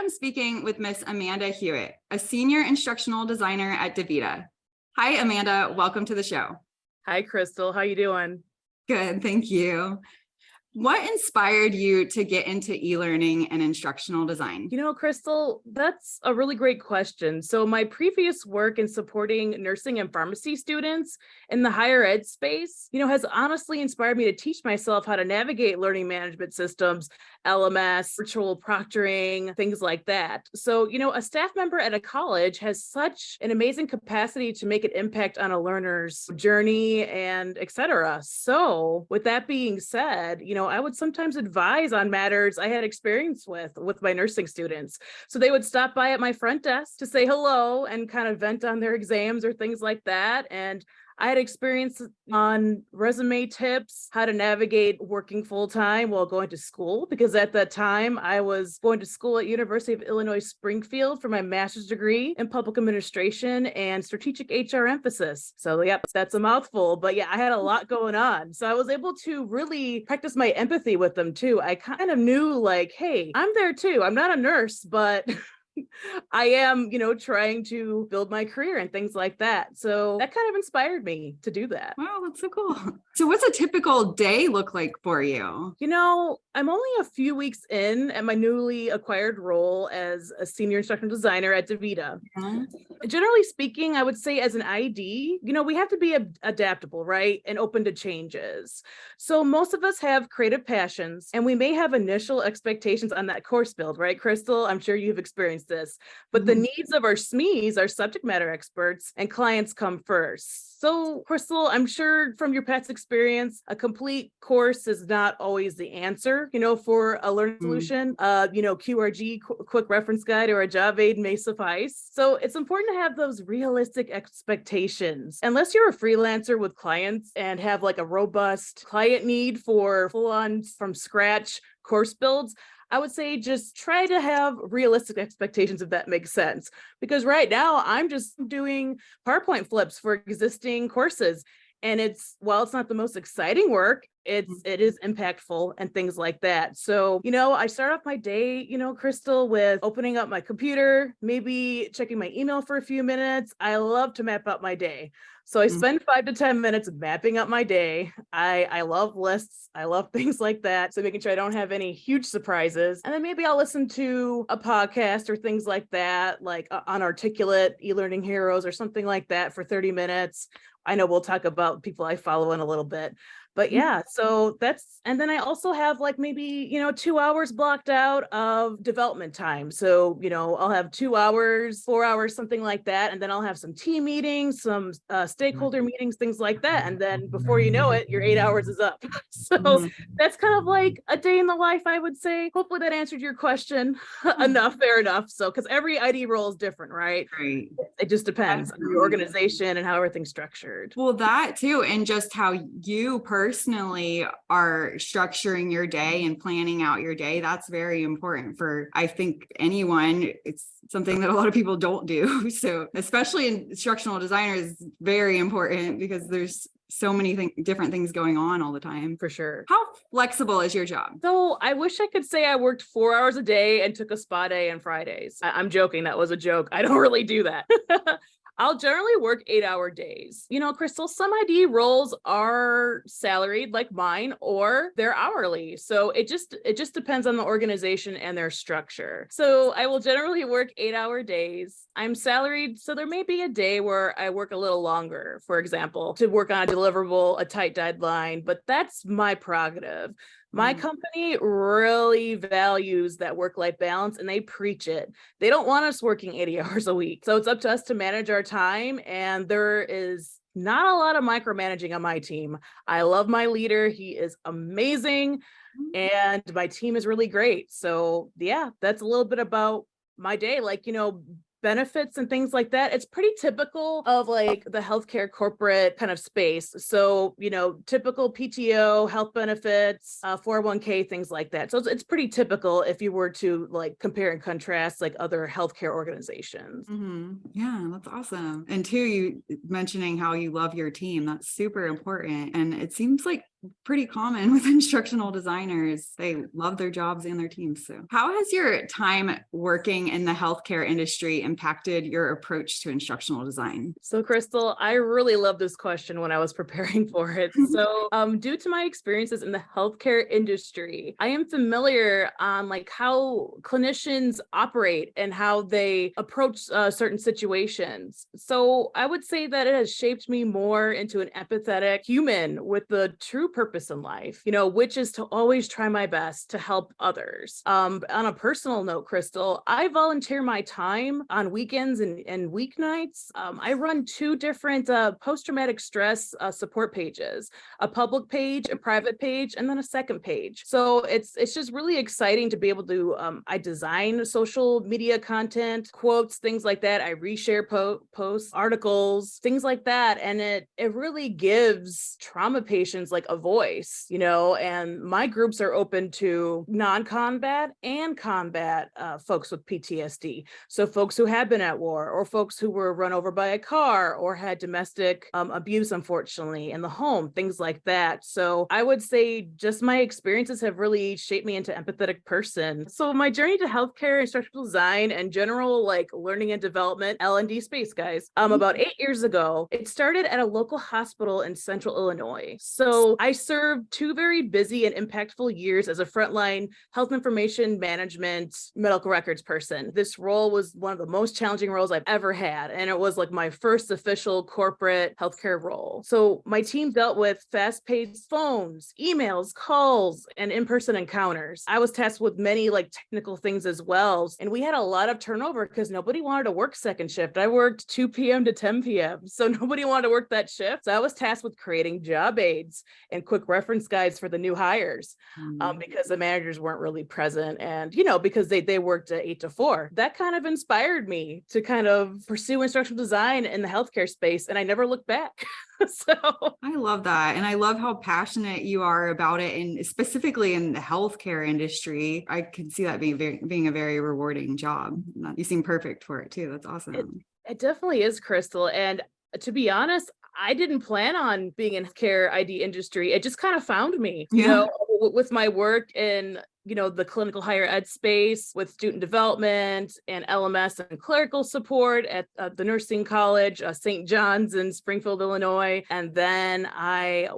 I'm speaking with Miss Amanda Hewitt, a senior instructional designer at DaVita. Hi, Amanda. Welcome to the show. Hi, Crystal. How you doing? Good, thank you. What inspired you to get into e-learning and instructional design? Crystal, that's a really great question. So my previous work in supporting nursing and pharmacy students in the higher ed space, has honestly inspired me to teach myself how to navigate learning management systems, LMS, virtual proctoring, things like that. So, a staff member at a college has such an amazing capacity to make an impact on a learner's journey and et cetera. So with that being said, I would sometimes advise on matters I had experience with my nursing students. So they would stop by at my front desk to say hello and kind of vent on their exams or things like that. And I had experience on resume tips, how to navigate working full-time while going to school, because at that time I was going to school at University of Illinois Springfield for my master's degree in public administration and strategic HR emphasis. So yep, that's a mouthful, but yeah, I had a lot going on. So I was able to really practice my empathy with them too. I kind of knew like, hey, I'm there too. I'm not a nurse, but I am, trying to build my career and things like that. So that kind of inspired me to do that. Wow, that's so cool. So what's a typical day look like for you? I'm only a few weeks in at my newly acquired role as a senior instructional designer at DaVita. Generally speaking, I would say as an ID, we have to be adaptable, right? And open to changes. So most of us have creative passions and we may have initial expectations on that course build, right, Crystal? I'm sure you've experienced this, but the needs of our SMEs, our subject matter experts and clients come first. So Crystal, I'm sure from your past experience, a complete course is not always the answer, for a learning solution. QRG, quick reference guide, or a job aid may suffice. So it's important to have those realistic expectations. Unless you're a freelancer with clients and have like a robust client need for full-on from scratch course builds, I would say just try to have realistic expectations, if that makes sense. Because right now I'm just doing PowerPoint flips for existing courses. And while it's not the most exciting work, it is impactful and things like that. So, I start off my day, Crystal, with opening up my computer, maybe checking my email for a few minutes. I love to map out my day. So I spend 5 to 10 minutes mapping up my day. I love lists. I love things like that. So making sure I don't have any huge surprises. And then maybe I'll listen to a podcast or things like that, like Unarticulate, eLearning Heroes or something like that for 30 minutes. I know we'll talk about people I follow in a little bit. But yeah, so and then I also have like maybe, 2 hours blocked out of development time. So, I'll have 2 hours, 4 hours, something like that. And then I'll have some team meetings, some stakeholder meetings, things like that. And then before you know it, your 8 hours is up. So that's kind of like a day in the life, I would say. Hopefully that answered your question enough, fair enough. So, because every ID role is different, right? Right. It just depends on the organization and how everything's structured. Well, that too, and just how you personally are structuring your day and planning out your day, that's very important for, I think, anyone. It's something that a lot of people don't do. So especially in instructional designers, very important because there's so many different things going on all the time. For sure. How flexible is your job? So I wish I could say I worked 4 hours a day and took a spa day on Fridays. I'm joking. That was a joke. I don't really do that. I'll generally work 8-hour days. Crystal, some ID roles are salaried like mine, or they're hourly. So it just depends on the organization and their structure. So I will generally work 8-hour days. I'm salaried, so there may be a day where I work a little longer, for example, to work on a deliverable, a tight deadline, but that's my prerogative. My company really values that work-life balance and they preach it. They don't want us working 80 hours a week. So it's up to us to manage our time. And there is not a lot of micromanaging on my team. I love my leader. He is amazing. And my team is really great. So yeah, that's a little bit about my day. Like, benefits and things like that. It's pretty typical of like the healthcare corporate kind of space. So, typical PTO, health benefits, 401k, things like that. So it's pretty typical if you were to like compare and contrast like other healthcare organizations. Yeah, that's awesome. And two, you mentioning how you love your team, that's super important. And it seems like pretty common with instructional designers. They love their jobs and their teams. So how has your time working in the healthcare industry impacted your approach to instructional design? So Crystal, I really love this question when I was preparing for it. So due to my experiences in the healthcare industry, I am familiar on like how clinicians operate and how they approach certain situations. So I would say that it has shaped me more into an empathetic human with the true purpose in life, which is to always try my best to help others. On a personal note, Crystal, I volunteer my time on weekends and weeknights. I run 2 different post-traumatic stress support pages, a public page, a private page, and then a second page. So it's just really exciting to be able to, I design social media content, quotes, things like that. I reshare posts, articles, things like that. And it really gives trauma patients like a voice, and my groups are open to non-combat and combat folks with PTSD. So folks who have been at war, or folks who were run over by a car or had domestic abuse, unfortunately, in the home, things like that. So I would say just my experiences have really shaped me into an empathetic person. So my journey to healthcare, instructional design, and general like learning and development, L&D space, guys, about 8 years ago, it started at a local hospital in central Illinois. So I served 2 very busy and impactful years as a frontline health information management medical records person. This role was one of the most challenging roles I've ever had, and it was like my first official corporate healthcare role. So my team dealt with fast-paced phones, emails, calls, and in-person encounters. I was tasked with many like technical things as well, and we had a lot of turnover because nobody wanted to work second shift. I worked 2 p.m. to 10 p.m., so nobody wanted to work that shift. So I was tasked with creating job aids and quick reference guides for the new hires because the managers weren't really present, and because they worked 8 to 4. That kind of inspired me to kind of pursue instructional design in the healthcare space, and I never looked back. So I love that. And I love how passionate you are about it. And specifically in the healthcare industry, I can see that being a very rewarding job. You seem perfect for it too. That's awesome. It definitely is, Crystal. And to be honest, I didn't plan on being in healthcare ID industry. It just kind of found me, with my work in the clinical higher ed space, with student development and LMS and clerical support at the nursing college, St. John's in Springfield, Illinois. And then I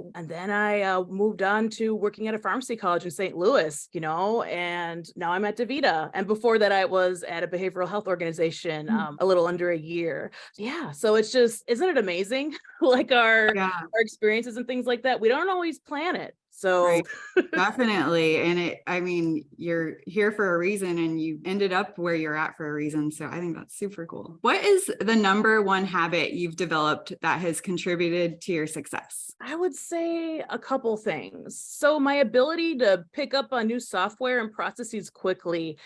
moved on to working at a pharmacy college in St. Louis, and now I'm at DaVita. And before that, I was at a behavioral health organization a little under a year. Yeah. So it's just, isn't it amazing? Like our experiences and things like that. We don't always plan it. So right. Definitely. And you're here for a reason, and you ended up where you're at for a reason. So I think that's super cool. What is the number one habit you've developed that has contributed to your success? I would say a couple things. So my ability to pick up on new software and processes quickly.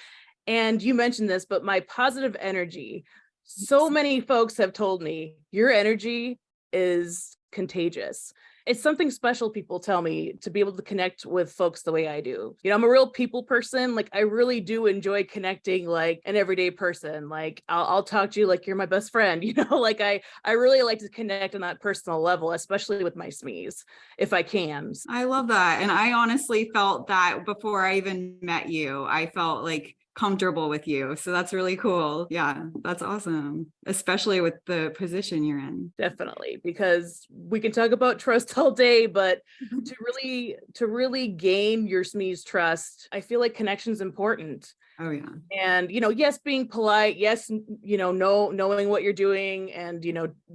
And you mentioned this, but my positive energy. So many folks have told me your energy is contagious. It's something special, people tell me, to be able to connect with folks the way I do. I'm a real people person. Like, I really do enjoy connecting like an everyday person. Like, I'll talk to you like you're my best friend, like I really like to connect on that personal level, especially with my SMEs, if I can. I love that. And I honestly felt that before I even met you. I felt like comfortable with you. So that's really cool. Yeah, that's awesome. Especially with the position you're in. Definitely, because we can talk about trust all day, but to really gain your SME's trust, I feel like connection's important. Oh yeah. And, yes, being polite, yes, knowing what you're doing and,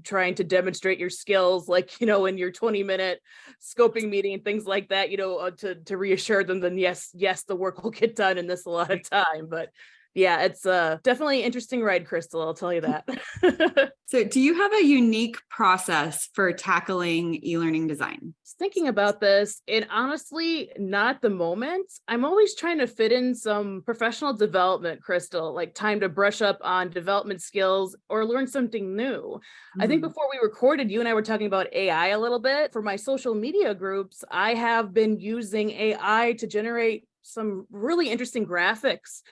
trying to demonstrate your skills, like, in your 20-minute scoping meeting and things like that, to reassure them, then yes, the work will get done in this a lot of time. But yeah, it's definitely an interesting ride, Crystal, I'll tell you that. So do you have a unique process for tackling e-learning design? Thinking about this, and honestly, not at the moment. I'm always trying to fit in some professional development, Crystal, like time to brush up on development skills or learn something new. I think before we recorded, you and I were talking about AI a little bit. For my social media groups, I have been using AI to generate some really interesting graphics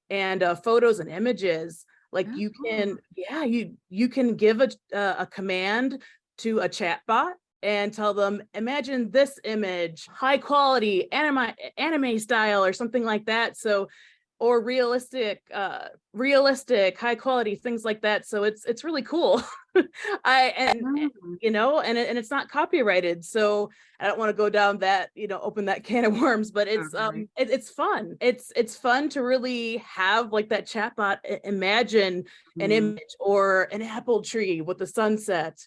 and photos and images. Like you can give a command to a chat bot, and tell them, imagine this image, high quality, anime style or something like that. So, or realistic, high quality, things like that. So it's really cool. And it's not copyrighted. So I don't want to go down that, open that can of worms, but it's fun. It's fun to really have like that chatbot imagine an image or an apple tree with the sunset.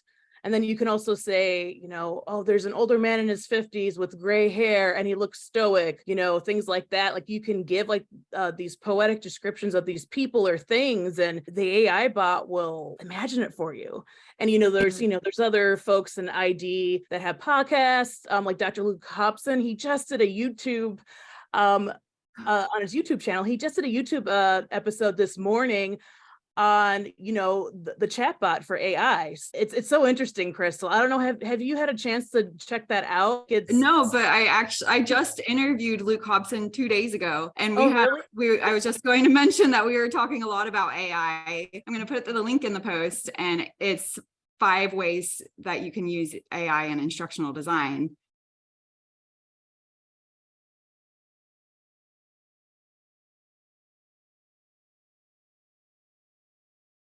And then you can also say, oh, there's an older man in his 50s with gray hair and he looks stoic, things like that. Like you can give like these poetic descriptions of these people or things, and the AI bot will imagine it for you. And, there's other folks in ID that have podcasts, like Dr. Luke Hobson. He just did a YouTube on his YouTube channel. He just did a YouTube episode this morning on the chatbot for AI. It's so interesting, Crystal. I don't know, have you had a chance to check that out? No, but I just interviewed Luke Hobson 2 days ago, and I was just going to mention that we were talking a lot about AI. I'm going to put the link in the post, and it's 5 ways that you can use AI in instructional design.